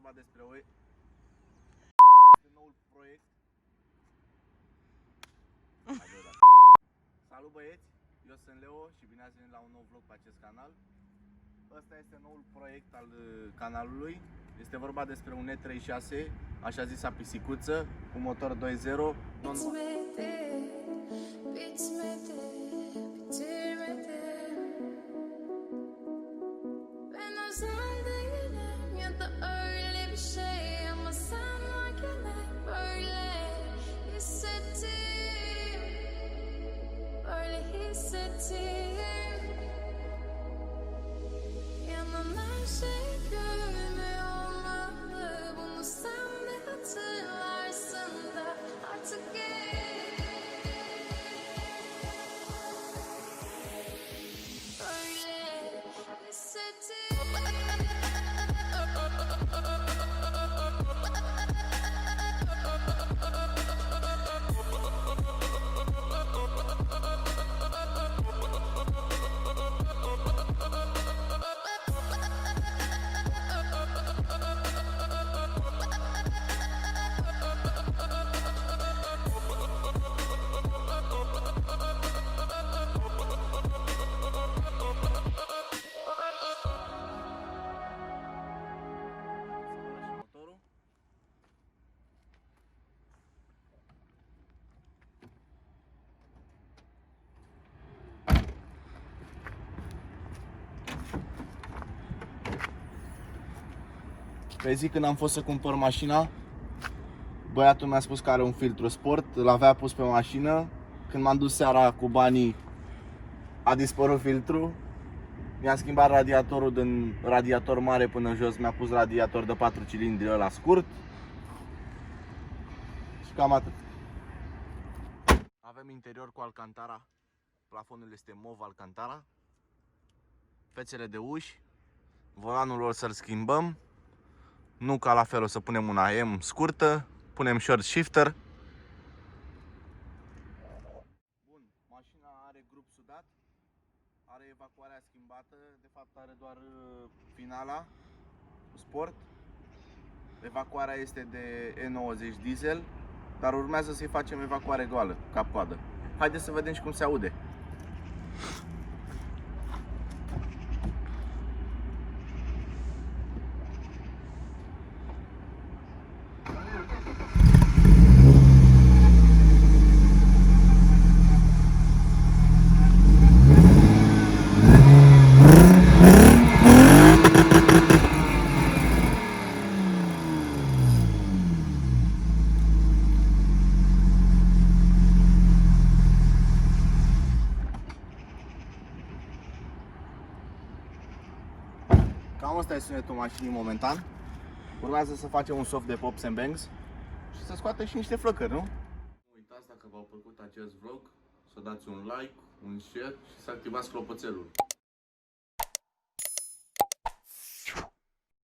vorba despre o... Este noul proiect. Salut băieți, eu sunt Leo și bine ați venit la un nou vlog pe acest canal. Ăsta este noul proiect al canalului. Este vorba despre un E36, așa zisa pisicuță, cu motor 2.0. Pe zi când am fost să cumpăr mașina, băiatul mi-a spus că are un filtru sport, îl avea pus pe mașină. Când m-am dus seara cu banii, a dispărut filtru. Mi-a schimbat radiatorul din radiator mare până jos, mi-a pus radiator de 4 cilindri ăla scurt. Și cam atât. Avem interior cu Alcantara, plafonul este mov Alcantara, fețele de uși, volanul o să-l schimbăm. Nu ca la fel, o să punem una AM scurtă, punem short shifter. Bun, mașina are grup sudat, are evacuarea schimbată, de fapt are doar finala, sport. Evacuarea este de E90 diesel, dar urmează să-i facem evacuare goală, cap-coadă. Haideți să vedem și cum se aude. Cam asta e sunetul mașinii momentan. Urmează să facem un soft de pops and bangs și să scoate și niște flăcări, nu? Nu uitați, dacă v-a plăcut acest vlog, să dați un like, un share și să activați clopoțelul.